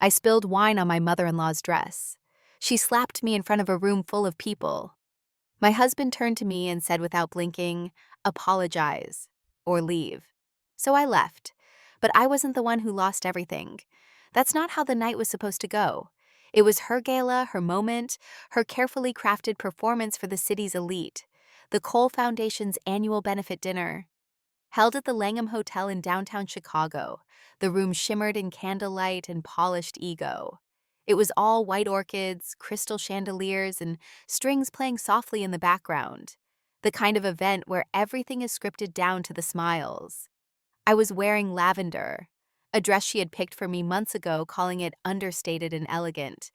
I spilled wine on my mother-in-law's dress. She slapped me in front of a room full of people. My husband turned to me and said without blinking, "Apologize or leave." So I left. But I wasn't the one who lost everything. That's not how the night was supposed to go. It was her gala, her moment, her carefully crafted performance for the city's elite, the Cole Foundation's annual benefit dinner. Held at the Langham Hotel in downtown Chicago, the room shimmered in candlelight and polished ego. It was all white orchids, crystal chandeliers, and strings playing softly in the background. The kind of event where everything is scripted down to the smiles. I was wearing lavender, a dress she had picked for me months ago, calling it understated and elegant.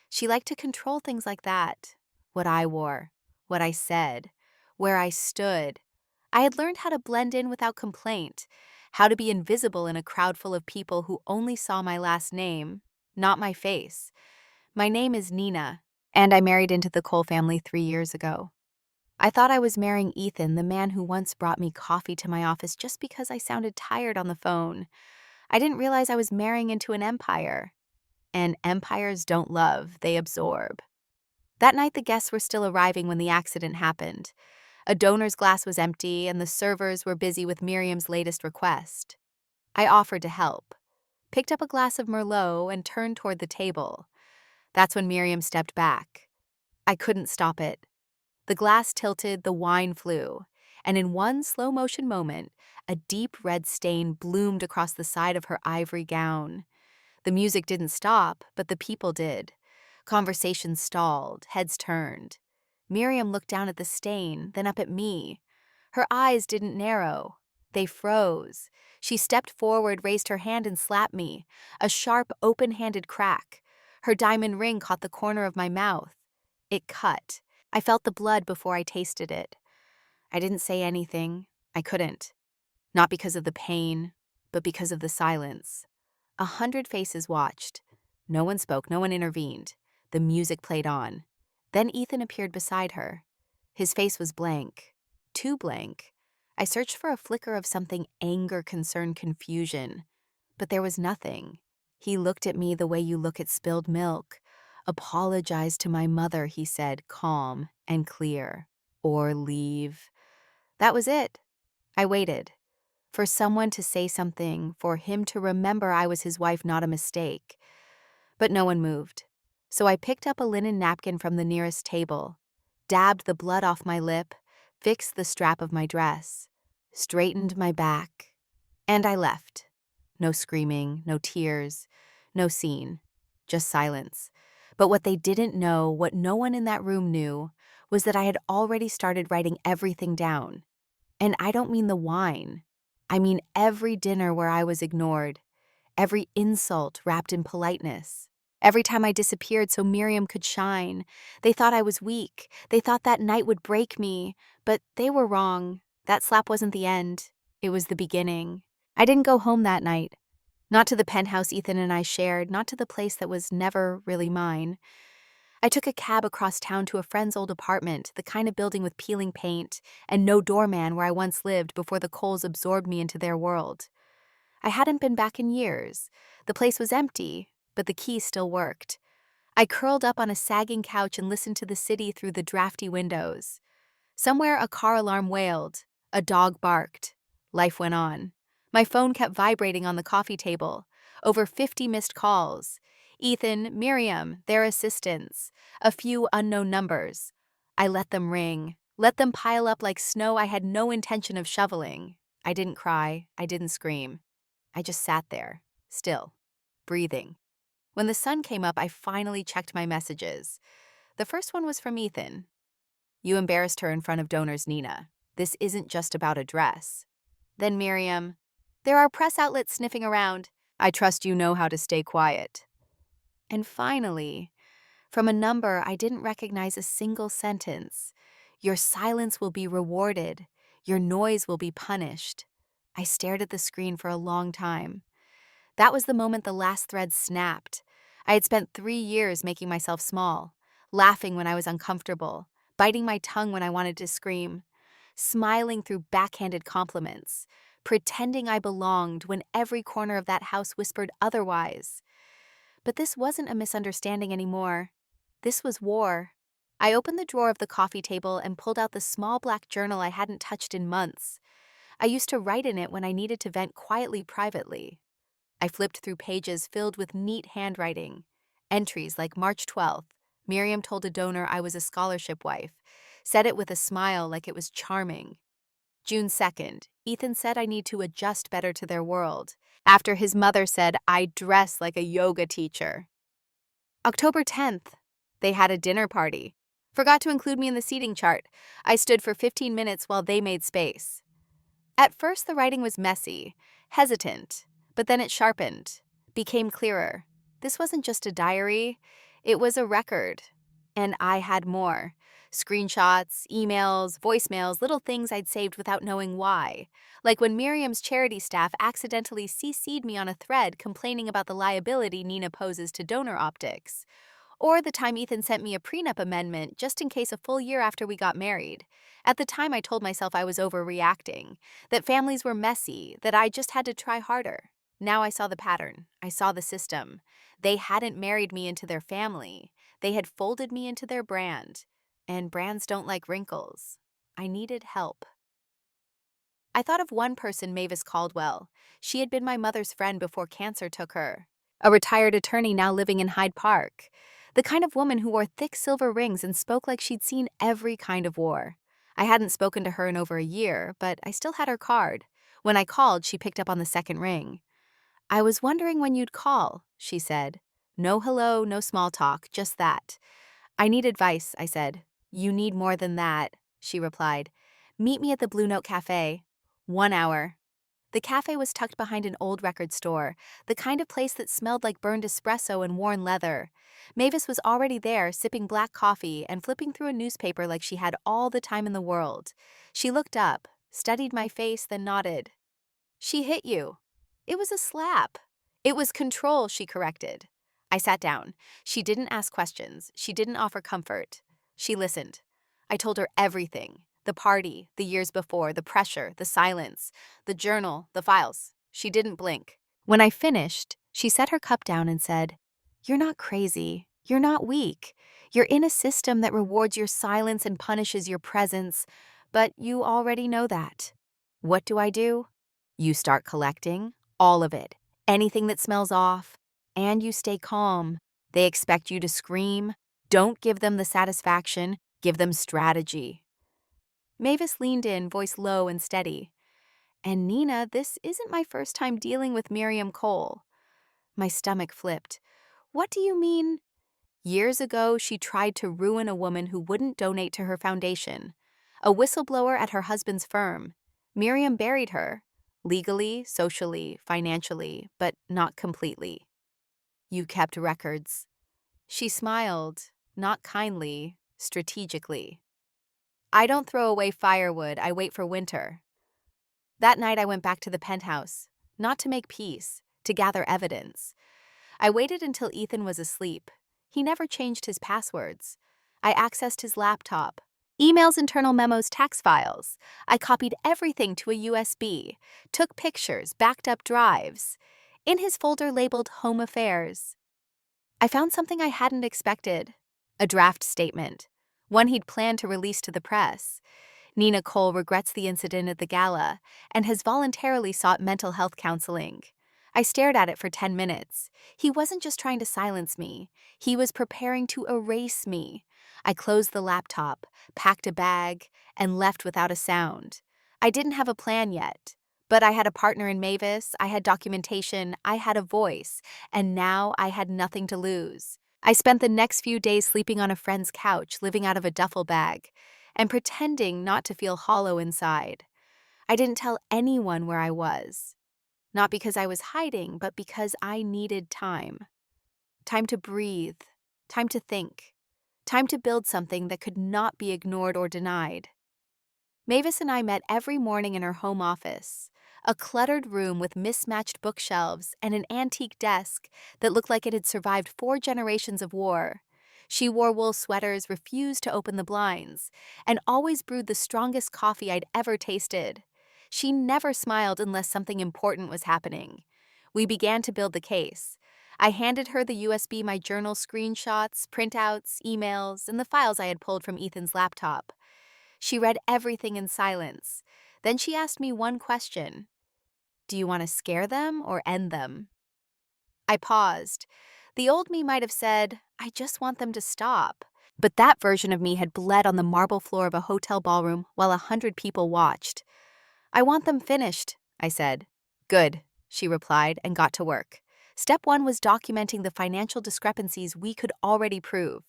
She liked to control things like that. What I wore, what I said, where I stood. I had learned how to blend in without complaint, how to be invisible in a crowd full of people who only saw my last name, not my face. My name is Nina, and I married into the Cole family 3 years ago. I thought I was marrying Ethan, the man who once brought me coffee to my office just because I sounded tired on the phone. I didn't realize I was marrying into an empire. And empires don't love, they absorb. That night, the guests were still arriving when the accident happened. A donor's glass was empty, and the servers were busy with Miriam's latest request. I offered to help, picked up a glass of Merlot, and turned toward the table. That's when Miriam stepped back. I couldn't stop it. The glass tilted, the wine flew, and in one slow-motion moment, a deep red stain bloomed across the side of her ivory gown. The music didn't stop, but the people did. Conversations stalled, heads turned. Miriam looked down at the stain, then up at me. Her eyes didn't narrow. They froze. She stepped forward, raised her hand, and slapped me. A sharp, open-handed crack. Her diamond ring caught the corner of my mouth. It cut. I felt the blood before I tasted it. I didn't say anything. I couldn't. Not because of the pain, but because of the silence. 100 faces watched. No one spoke, no one intervened. The music played on. Then Ethan appeared beside her. His face was blank. Too blank. I searched for a flicker of something: anger, concern, confusion. But there was nothing. He looked at me the way you look at spilled milk. "Apologize to my mother," he said, calm and clear. "Or leave." That was it. I waited. For someone to say something, for him to remember I was his wife, not a mistake. But no one moved. So I picked up a linen napkin from the nearest table, dabbed the blood off my lip, fixed the strap of my dress, straightened my back, and I left. No screaming, no tears, no scene, just silence. But what they didn't know, what no one in that room knew, was that I had already started writing everything down. And I don't mean the wine. I mean every dinner where I was ignored, every insult wrapped in politeness. Every time I disappeared so Miriam could shine. They thought I was weak. They thought that night would break me. But they were wrong. That slap wasn't the end. It was the beginning. I didn't go home that night. Not to the penthouse Ethan and I shared, not to the place that was never really mine. I took a cab across town to a friend's old apartment, the kind of building with peeling paint and no doorman where I once lived before the Coles absorbed me into their world. I hadn't been back in years. The place was empty, but the key still worked. I curled up on a sagging couch and listened to the city through the drafty windows. Somewhere a car alarm wailed. A dog barked. Life went on. My phone kept vibrating on the coffee table. Over 50 missed calls. Ethan, Miriam, their assistants. A few unknown numbers. I let them ring. Let them pile up like snow I had no intention of shoveling. I didn't cry. I didn't scream. I just sat there, still, breathing. When the sun came up, I finally checked my messages. The first one was from Ethan. "You embarrassed her in front of donors, Nina. This isn't just about a dress." Then Miriam, "There are press outlets sniffing around. I trust you know how to stay quiet." And finally, from a number I didn't recognize a single sentence. "Your silence will be rewarded. Your noise will be punished." I stared at the screen for a long time. That was the moment the last thread snapped. I had spent 3 years making myself small, laughing when I was uncomfortable, biting my tongue when I wanted to scream, smiling through backhanded compliments, pretending I belonged when every corner of that house whispered otherwise. But this wasn't a misunderstanding anymore. This was war. I opened the drawer of the coffee table and pulled out the small black journal I hadn't touched in months. I used to write in it when I needed to vent quietly privately. I flipped through pages filled with neat handwriting. Entries like March 12th, Miriam told a donor I was a scholarship wife, said it with a smile like it was charming. June 2nd, Ethan said I need to adjust better to their world, after his mother said I dress like a yoga teacher. October 10th, they had a dinner party. Forgot to include me in the seating chart. I stood for 15 minutes while they made space. At first, the writing was messy, hesitant, but then it sharpened, became clearer. This wasn't just a diary, it was a record. And I had more. Screenshots, emails, voicemails, little things I'd saved without knowing why. Like when Miriam's charity staff accidentally CC'd me on a thread complaining about the liability Nina poses to donor optics. Or the time Ethan sent me a prenup amendment just in case a full year after we got married. At the time, I told myself I was overreacting, that families were messy, that I just had to try harder. Now I saw the pattern. I saw the system. They hadn't married me into their family. They had folded me into their brand. And brands don't like wrinkles. I needed help. I thought of one person, Mavis Caldwell. She had been my mother's friend before cancer took her. A retired attorney now living in Hyde Park. The kind of woman who wore thick silver rings and spoke like she'd seen every kind of war. I hadn't spoken to her in over a year, but I still had her card. When I called, she picked up on the second ring. "I was wondering when you'd call," she said. "No hello, no small talk, just that." "I need advice," I said. "You need more than that," she replied. "Meet me at the Blue Note Cafe. 1 hour." The cafe was tucked behind an old record store, the kind of place that smelled like burned espresso and worn leather. Mavis was already there, sipping black coffee and flipping through a newspaper like she had all the time in the world. She looked up, studied my face, then nodded. "She hit you." "It was a slap." "It was control," she corrected. I sat down. She didn't ask questions. She didn't offer comfort. She listened. I told her everything. The party, the years before, the pressure, the silence, the journal, the files. She didn't blink. When I finished, she set her cup down and said, "You're not crazy. You're not weak. You're in a system that rewards your silence and punishes your presence, but you already know that. What do? You start collecting, all of it, anything that smells off, and you stay calm. They expect you to scream. Don't give them the satisfaction, give them strategy." Mavis leaned in, voice low and steady. "And Nina, this isn't my first time dealing with Miriam Cole." My stomach flipped. "What do you mean?" "Years ago, she tried to ruin a woman who wouldn't donate to her foundation. A whistleblower at her husband's firm. Miriam buried her. Legally, socially, financially, but not completely." "You kept records." She smiled, not kindly, strategically. "I don't throw away firewood, I wait for winter." That night I went back to the penthouse, not to make peace, to gather evidence. I waited until Ethan was asleep. He never changed his passwords. I accessed his laptop. Emails, internal memos, tax files. I copied everything to a USB, took pictures, backed up drives. In his folder labeled Home Affairs, I found something I hadn't expected. A draft statement. One he'd planned to release to the press. Nina Cole regrets the incident at the gala and has voluntarily sought mental health counseling. I stared at it for 10 minutes. He wasn't just trying to silence me. He was preparing to erase me. I closed the laptop, packed a bag, and left without a sound. I didn't have a plan yet, but I had a partner in Mavis, I had documentation, I had a voice, and now I had nothing to lose. I spent the next few days sleeping on a friend's couch, living out of a duffel bag, and pretending not to feel hollow inside. I didn't tell anyone where I was. Not because I was hiding, but because I needed time. Time to breathe, time to think, time to build something that could not be ignored or denied. Mavis and I met every morning in her home office, a cluttered room with mismatched bookshelves and an antique desk that looked like it had survived 4 generations of war. She wore wool sweaters, refused to open the blinds, and always brewed the strongest coffee I'd ever tasted. She never smiled unless something important was happening. We began to build the case. I handed her the USB my journal screenshots, printouts, emails, and the files I had pulled from Ethan's laptop. She read everything in silence. Then she asked me one question. Do you want to scare them or end them? I paused. The old me might have said, I just want them to stop. But that version of me had bled on the marble floor of a hotel ballroom while 100 people watched. I want them finished, I said. Good, she replied and got to work. Step 1 was documenting the financial discrepancies we could already prove.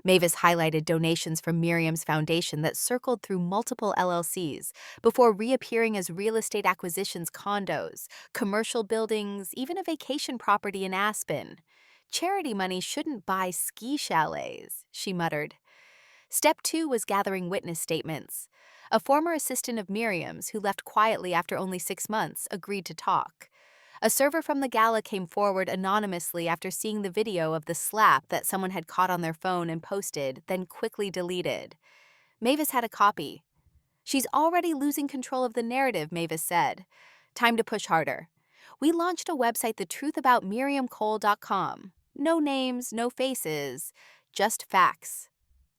Mavis highlighted donations from Miriam's foundation that circled through multiple LLCs before reappearing as real estate acquisitions, condos, commercial buildings, even a vacation property in Aspen. Charity money shouldn't buy ski chalets, she muttered. Step 2 was gathering witness statements. A former assistant of Miriam's, who left quietly after only 6 months, agreed to talk. A server from the gala came forward anonymously after seeing the video of the slap that someone had caught on their phone and posted, then quickly deleted. Mavis had a copy. She's already losing control of the narrative, Mavis said. Time to push harder. We launched a website, thetruthAboutMiriamCole.com. No names, no faces, just facts.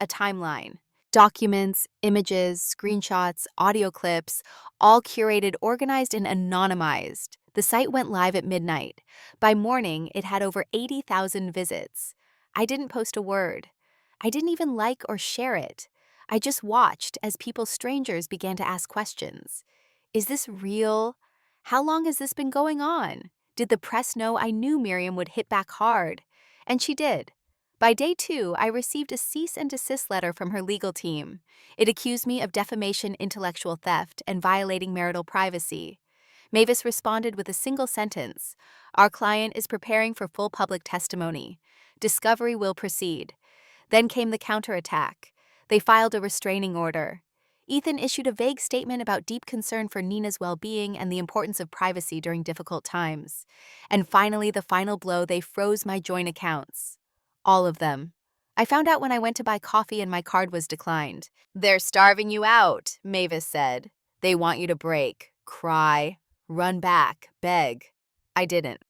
A timeline. Documents, images, screenshots, audio clips, all curated, organized, and anonymized. The site went live at midnight. By morning, it had over 80,000 visits. I didn't post a word. I didn't even like or share it. I just watched as strangers began to ask questions. Is this real? How long has this been going on? Did the press know I knew Miriam would hit back hard? And she did. By day 2, I received a cease and desist letter from her legal team. It accused me of defamation, intellectual theft, and violating marital privacy. Mavis responded with a single sentence. Our client is preparing for full public testimony. Discovery will proceed. Then came the counterattack. They filed a restraining order. Ethan issued a vague statement about deep concern for Nina's well-being and the importance of privacy during difficult times. And finally, the final blow, they froze my joint accounts. All of them. I found out when I went to buy coffee and my card was declined. They're starving you out, Mavis said. They want you to break, cry, run back, beg. I didn't.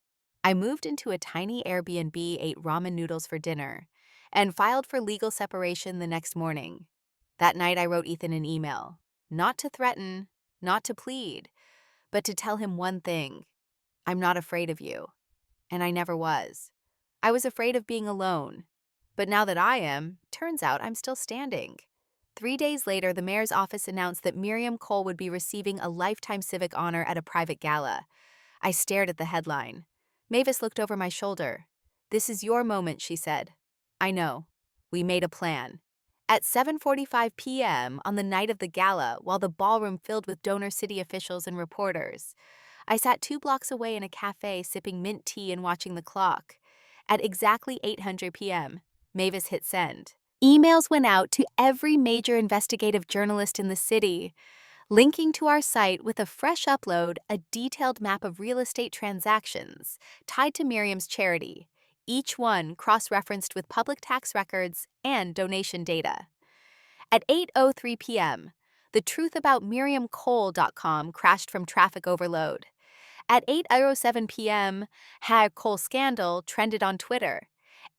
I moved into a tiny Airbnb, ate ramen noodles for dinner, and filed for legal separation the next morning. That night I wrote Ethan an email. Not to threaten, not to plead, but to tell him one thing. I'm not afraid of you. And I never was. I was afraid of being alone. But now that I am, turns out I'm still standing. 3 days later, the mayor's office announced that Miriam Cole would be receiving a lifetime civic honor at a private gala. I stared at the headline. Mavis looked over my shoulder. This is your moment, she said. I know. We made a plan. At 7:45 p.m. on the night of the gala, while the ballroom filled with donor city officials and reporters, I sat 2 blocks away in a cafe sipping mint tea and watching the clock. At exactly 8:00 p.m., Mavis hit send. Emails went out to every major investigative journalist in the city, linking to our site with a fresh upload, a detailed map of real estate transactions tied to Miriam's charity, each one cross-referenced with public tax records and donation data. At 8:03 p.m., thetruthAboutMiriamCole.com crashed from traffic overload. At 8:07 p.m., #Cole Scandal trended on Twitter.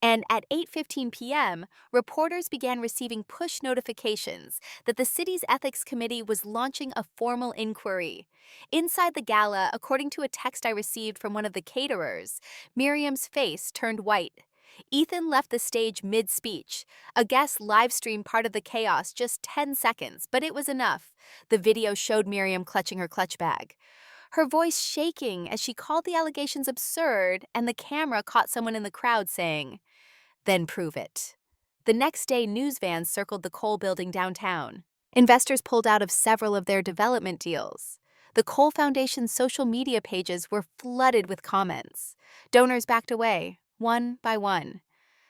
And at 8:15 p.m., reporters began receiving push notifications that the city's ethics committee was launching a formal inquiry. Inside the gala, according to a text I received from one of the caterers, Miriam's face turned white. Ethan left the stage mid-speech. A guest live-streamed part of the chaos, just 10 seconds, but it was enough. The video showed Miriam clutching her clutch bag, her voice shaking as she called the allegations absurd, and the camera caught someone in the crowd saying, "Then prove it." The next day, news vans circled the Cole building downtown. Investors pulled out of several of their development deals. The Cole Foundation's social media pages were flooded with comments. Donors backed away, one by one.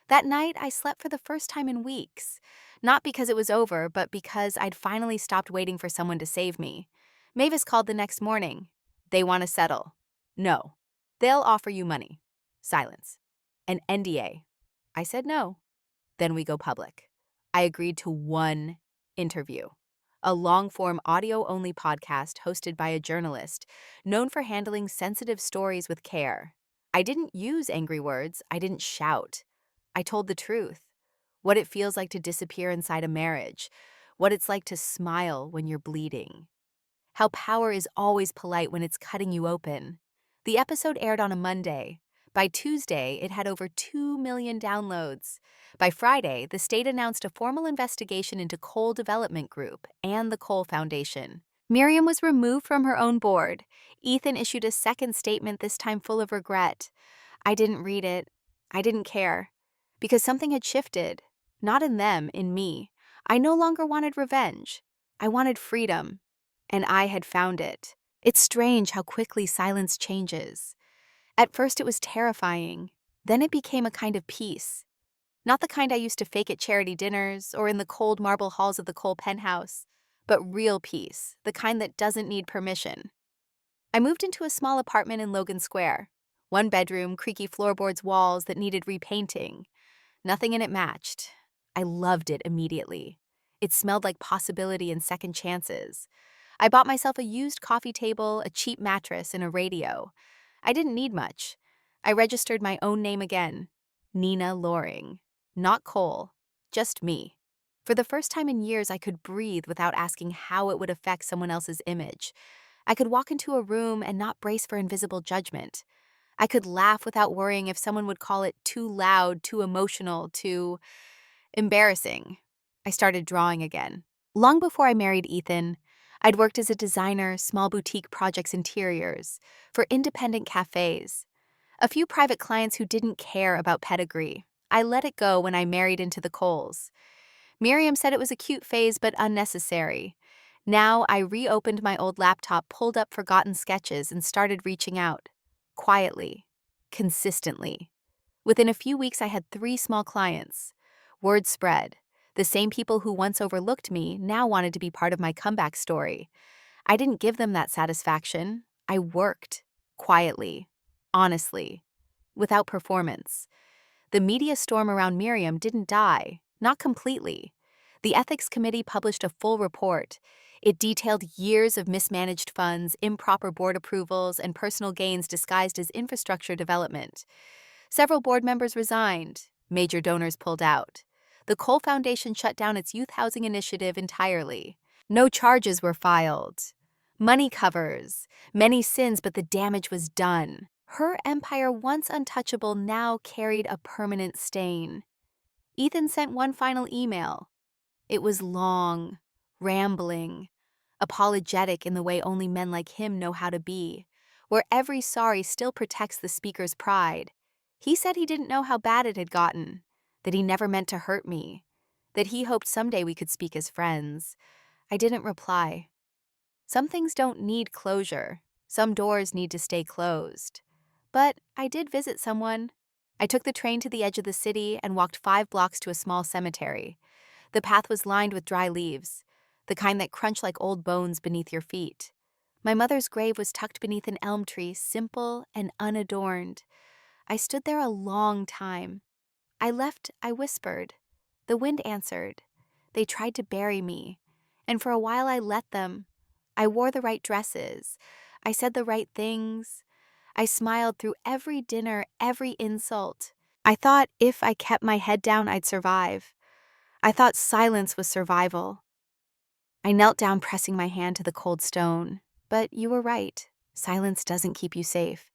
That night, I slept for the first time in weeks. Not because it was over, but because I'd finally stopped waiting for someone to save me. Mavis called the next morning. They want to settle. No. They'll offer you money. Silence. An NDA. I said no. Then we go public. I agreed to one interview. A long-form audio-only podcast hosted by a journalist known for handling sensitive stories with care. I didn't use angry words, I didn't shout. I told the truth. What it feels like to disappear inside a marriage, what it's like to smile when you're bleeding. How power is always polite when it's cutting you open. The episode aired on a Monday. By Tuesday, it had over 2 million downloads. By Friday, the state announced a formal investigation into Cole Development Group and the Cole Foundation. Miriam was removed from her own board. Ethan issued a second statement, this time full of regret. I didn't read it. I didn't care. Because something had shifted. Not in them, in me. I no longer wanted revenge. I wanted freedom. And I had found it. It's strange how quickly silence changes. At first it was terrifying. Then it became a kind of peace. Not the kind I used to fake at charity dinners or in the cold marble halls of the Cole penthouse, but real peace, the kind that doesn't need permission. I moved into a small apartment in Logan Square. One bedroom, creaky floorboards, walls that needed repainting. Nothing in it matched. I loved it immediately. It smelled like possibility and second chances. I bought myself a used coffee table, a cheap mattress, and a radio. I didn't need much. I registered my own name again. Nina Loring. Not Cole. Just me. For the first time in years, I could breathe without asking how it would affect someone else's image. I could walk into a room and not brace for invisible judgment. I could laugh without worrying if someone would call it too loud, too emotional, too embarrassing. I started drawing again. Long before I married Ethan, I'd worked as a designer, small boutique projects interiors, for independent cafes. A few private clients who didn't care about pedigree. I let it go when I married into the Coles. Miriam said it was a cute phase but unnecessary. Now I reopened my old laptop, pulled up forgotten sketches, and started reaching out. Quietly. Consistently. Within a few weeks I had 3 small clients. Word spread. The same people who once overlooked me now wanted to be part of my comeback story. I didn't give them that satisfaction. I worked. Quietly. Honestly. Without performance. The media storm around Miriam didn't die. Not completely. The ethics committee published a full report. It detailed years of mismanaged funds, improper board approvals, and personal gains disguised as infrastructure development. Several board members resigned. Major donors pulled out. The Cole Foundation shut down its youth housing initiative entirely. No charges were filed. Money covers. Many sins, but the damage was done. Her empire, once untouchable, now carried a permanent stain. Ethan sent one final email. It was long, rambling, apologetic in the way only men like him know how to be, where every sorry still protects the speaker's pride. He said he didn't know how bad it had gotten, that he never meant to hurt me, that he hoped someday we could speak as friends. I didn't reply. Some things don't need closure. Some doors need to stay closed. But I did visit someone. I took the train to the edge of the city and walked 5 blocks to a small cemetery. The path was lined with dry leaves, the kind that crunch like old bones beneath your feet. My mother's grave was tucked beneath an elm tree, simple and unadorned. I stood there a long time. I left, I whispered. The wind answered. They tried to bury me, and for a while I let them. I wore the right dresses. I said the right things. I smiled through every dinner, every insult. I thought if I kept my head down, I'd survive. I thought silence was survival. I knelt down, pressing my hand to the cold stone. But you were right. Silence doesn't keep you safe.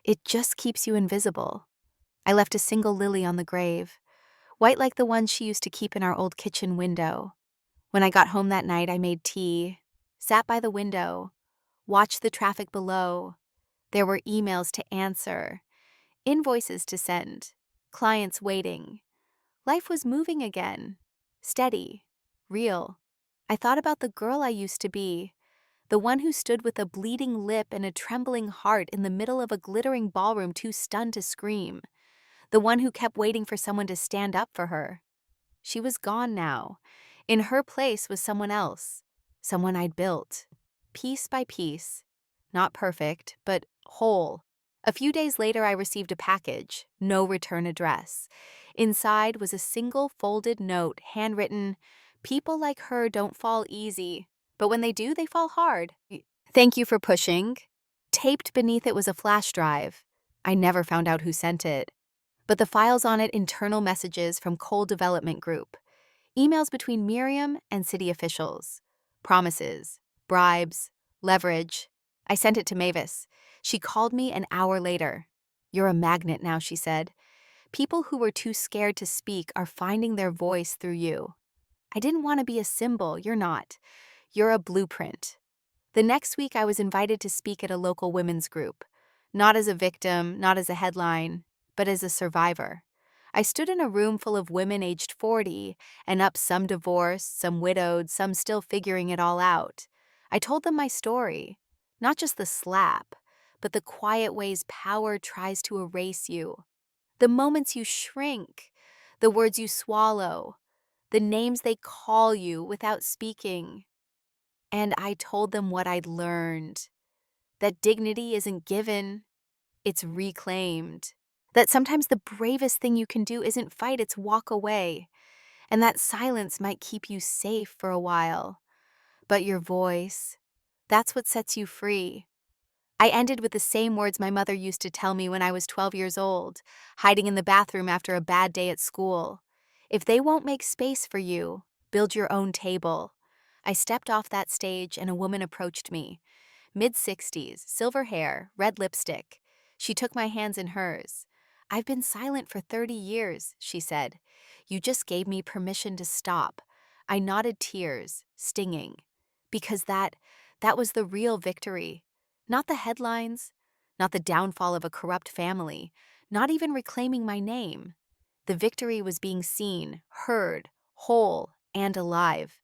It just keeps you invisible. I left a single lily on the grave, white like the one she used to keep in our old kitchen window. When I got home that night, I made tea, sat by the window, watched the traffic below. There were emails to answer, invoices to send, clients waiting. Life was moving again, steady, real. I thought about the girl I used to be, the one who stood with a bleeding lip and a trembling heart in the middle of a glittering ballroom, too stunned to scream, the one who kept waiting for someone to stand up for her. She was gone now. In her place was someone else, someone I'd built, piece by piece, not perfect, but whole. A few days later, I received a package, no return address. Inside was a single folded note, handwritten, "People like her don't fall easy, but when they do, they fall hard. Thank you for pushing." Taped beneath it was a flash drive. I never found out who sent it, but the files on it internal messages from Coal Development Group, emails between Miriam and city officials, promises, bribes, leverage. I sent it to Mavis. She called me an hour later. "You're a magnet now," she said. "People who were too scared to speak are finding their voice through you." I didn't want to be a symbol. You're not. You're a blueprint. The next week, I was invited to speak at a local women's group, not as a victim, not as a headline, but as a survivor. I stood in a room full of women aged 40, and up some divorced, some widowed, some still figuring it all out. I told them my story, not just the slap, but the quiet ways power tries to erase you, the moments you shrink, the words you swallow, the names they call you without speaking. And I told them what I'd learned, that dignity isn't given, it's reclaimed. That sometimes the bravest thing you can do isn't fight, it's walk away. And that silence might keep you safe for a while. But your voice, that's what sets you free. I ended with the same words my mother used to tell me when I was 12 years old, hiding in the bathroom after a bad day at school. If they won't make space for you, build your own table. I stepped off that stage and a woman approached me. Mid-60s, silver hair, red lipstick. She took my hands in hers. "I've been silent for 30 years, she said. "You just gave me permission to stop." I nodded, tears stinging. Because that was the real victory. Not the headlines, not the downfall of a corrupt family, not even reclaiming my name. The victory was being seen, heard, whole, and alive.